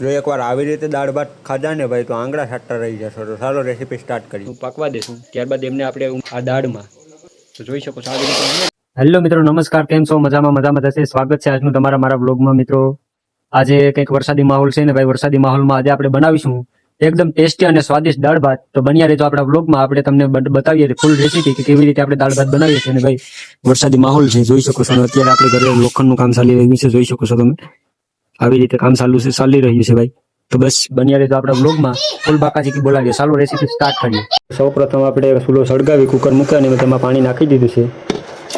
જો એકવાર આવી રીતે દાળ ભાત ખાધા ને ભાઈ તો આંગળા છાંટતા રહી જશો. તો ચાલો રેસીપી સ્ટાર્ટ કરીએ. પાકવા દેશું ત્યારબાદ એમને આપણે આ દાળમાં તો જોઈ શકો છો આવી રીતે. હેલો મિત્રો, નમસ્કાર. કેમ છો? મજામાં થશે. સ્વાગત છે આજનું તમારા મારા બ્લોગમાં. મિત્રો, આજે કંઈક વરસાદી માહોલ છે ને ભાઈ, વરસાદી માહોલમાં આજે આપણે બનાવીશું એકદમ ટેસ્ટી અને સ્વાદિષ્ટ દાળ ભાત. તો બન્યા રહેજો આપણા બ્લોગમાં. આપણે તમને બતાવીએ ફૂલ રેસીપી કે કેવી રીતે આપણે દાળ ભાત બનાવીએ છીએ. અને ભાઈ વરસાદી માહોલ છે, જોઈ શકો છો. અત્યારે આપણે ઘરે લોખંડનું કામ ચાલી રહ્યું છે, જોઈ શકો છો તમે. આવી રીતે કામ ચાલી રહ્યું છે ભાઈ. તો બસ બન્યા રહેજો આપણા બ્લોગમાં. ફૂલ બાકાજી બોલાવીએ. ચાલો રેસીપી સ્ટાર્ટ કરીએ. સૌ પ્રથમ આપણે ચૂલો સળગાવી કુકર મૂક્યા અને તેમાં પાણી નાખી દીધું છે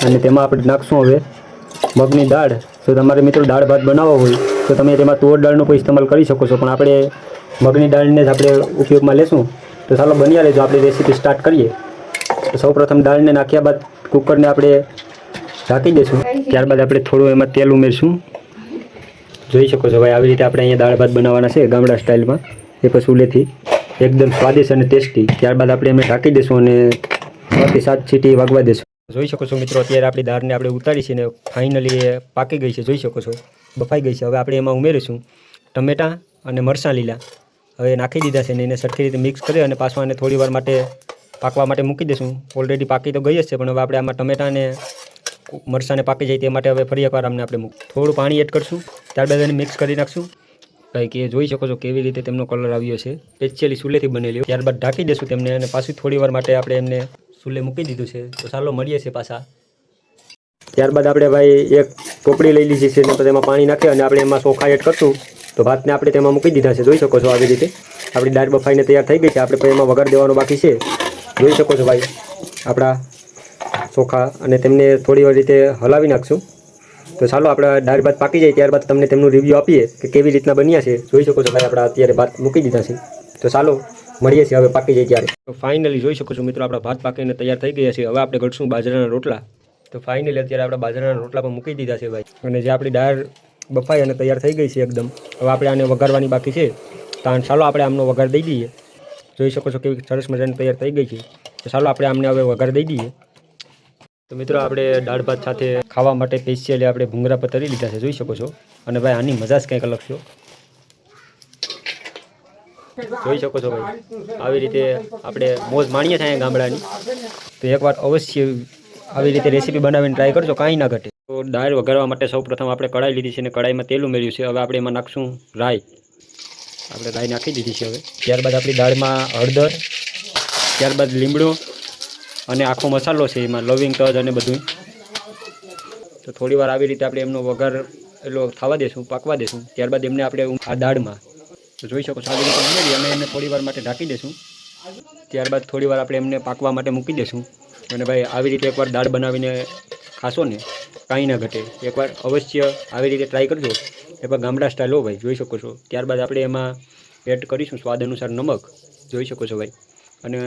અને તેમાં આપણે નાખશું હવે મગની દાળ. તો તમારે મિત્રો દાળ ભાત બનાવવો હોય તો તમે તેમાં તુવેર દાળનો કોઈ ઇસ્તેમાલ કરી શકો છો, પણ આપણે મગની દાળને જ આપણે ઉપયોગમાં લેશું. તો ચાલો બન્યા રહેજો, આપણે રેસીપી સ્ટાર્ટ કરીએ. તો સૌ પ્રથમ દાળને નાખ્યા બાદ કુકરને આપણે ઢાંકી દઈશું. ત્યારબાદ આપણે થોડું એમાં તેલ ઉમેરશું. જોઈ શકો છો ભાઈ, આવી રીતે આપણે અહીંયા દાળ ભાત બનાવવાના છે ગામડા સ્ટાઇલમાં, એ પછી ચૂલેથી એકદમ સ્વાદિષ્ટ અને ટેસ્ટી. ત્યારબાદ આપણે એમને ઢાંકી દઈશું અને 6 થી 7 સીટી વાગવા દઈશું. જોઈ શકો છો મિત્રો, અત્યારે આપણી દાળને આપણે ઉતારી છે ને ફાઇનલી એ પાકી ગઈ છે. જોઈ શકો છો બફાઈ ગઈ છે. હવે આપણે એમાં ઉમેરીશું ટમેટાં અને મરચાં લીલા. હવે નાખી દીધા છે ને એને સરખી રીતે મિક્સ કરી અને પાછું આને થોડી વાર માટે પાકવા માટે મૂકી દઈશું. ઓલરેડી પાકી તો ગઈ જ છે, પણ હવે આપણે આમાં ટમેટાં અને મરચાંને પાકી જાય તે માટે હવે ફરી એકવાર આમને આપણે થોડું પાણી એડ કરશું. ત્યારબાદ એને મિક્સ કરી નાખશું. ભાઈ કે જોઈ શકો છો કેવી રીતે તેમનો કલર આવ્યો છે, સ્પેશિયલી ચૂલેથી બનેલી. ત્યારબાદ ઢાંકી દઈશું તેમને અને પાછું થોડી વાર માટે આપણે એમને ચૂલે મૂકી દીધું છે. તો ચાલો મળીએ છીએ પાછા. ત્યારબાદ આપણે ભાઈ એક ટોપડી લઈ લીધી છે અને તેમાં પાણી નાખી અને આપણે એમાં ચોખા એડ કરશું. તો ભાતને આપણે તેમાં મૂકી દીધા છે. જોઈ શકો છો આવી રીતે આપણી દાળ બફાઈને તૈયાર થઈ ગઈ છે. આપણે પછી એમાં વઘાર દેવાનો બાકી છે. જોઈ શકો છો ભાઈ આપણા ચોખા, અને તેમને થોડી વાર રીતે હલાવી નાખશું. તો ચાલો આપણા દાળ ભાત પાકી જાય ત્યારબાદ તમને તેમનું રિવ્યૂ આપીએ કે કેવી રીતના બન્યા છે. જોઈ શકો છો ભાઈ આપણા અત્યારે ભાત મૂકી દીધા છે. તો ચાલો મળીએ છીએ હવે પાકી જાય ત્યારે. તો ફાઇનલી જોઈ શકો છો મિત્રો, આપણા ભાત પાકીને તૈયાર થઈ ગયા છે. હવે આપણે ઘડશું બાજરાના રોટલા. તો ફાઇનલી અત્યારે આપણા બાજરાના રોટલા પણ મૂકી દીધા છે ભાઈ. અને જે આપણી દાળ બફાઈ અને તૈયાર થઈ ગઈ છે એકદમ. હવે આપણે આને વઘારવાની બાકી છે. તો ચાલો આપણે આમનો વઘાર દઈ દઈએ. જોઈ શકો છો કેવી સરસ મજાની તૈયાર થઈ ગઈ છે. તો ચાલો આપણે આમને હવે વઘાર દઈ દઈએ. તો મિત્રો આપણે દાળ ભાત સાથે ખાવા માટે સ્પેશિયલી આપણે ભૂંગળા પર તરી લીધા છે. જોઈ શકો છો. અને ભાઈ આની મજા જ કંઈક અલગ છે. જોઈ શકો છો ભાઈ આવી રીતે આપણે મોજ માણીએ છીએ ગામડાની. તો એકવાર અવશ્ય આવી રીતે રેસીપી બનાવીને ટ્રાય કરજો, કાંઈ ના ઘટે. તો દાળ વઘારવા માટે સૌ પ્રથમ આપણે કડાઈ લીધી છે અને કડાઈમાં તેલ ઉમેર્યું છે. હવે આપણે એમાં નાખશું રાઈ. આપણે રાઈ નાખી દીધી છે હવે. ત્યારબાદ આપણી દાળમાં હળદર, ત્યારબાદ લીમડો અને આખો મસાલો છે, એમાં લવિંગ, તજ અને બધું. તો થોડી વાર આવી રીતે આપણે એમનો વઘાર એટલો થવા દેશું, પાકવા દેશું. ત્યારબાદ એમને આપણે આ દાળમાં તો જોઈ શકો છો આવી રીતે ઉમેરી અને એને થોડી વાર માટે ઢાંકી દઈશું. ત્યારબાદ થોડી વાર આપણે એમને પાકવા માટે મૂકી દઈશું. અને ભાઈ આવી રીતે એકવાર દાળ બનાવીને ખાશો ને કાંઈ ના ઘટે. એકવાર અવશ્ય આવી રીતે ટ્રાય કરજો. એકવાર ગામડા સ્ટાઇલ હો ભાઈ, જોઈ શકો છો. ત્યારબાદ આપણે એમાં એડ કરીશું સ્વાદ અનુસાર નમક. જોઈ શકો છો ભાઈ. અને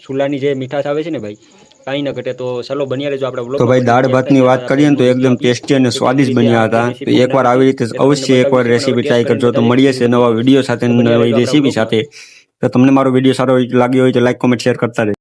ચૂલાની જે મીઠાશ આવે છે ને ભાઈ, કાંઈ ના ઘટે. તો ચાલો બન્યા રહેજો આપણા બ્લોગ. તો ભાઈ દાળ ભાતની વાત કરીએ ને તો એકદમ ટેસ્ટી અને સ્વાદિષ્ટ બન્યા હતા. તો એકવાર આવી રીતે અવશ્ય એકવાર રેસીપી ટ્રાય કરજો. તો મળીએ છીએ નવા વિડીયો સાથે, નવી રેસીપી સાથે. તો તમને મારો વિડીયો સારો લાગ્યો હોય તો લાઈક, કોમેન્ટ, શેર કરતા રહેજો.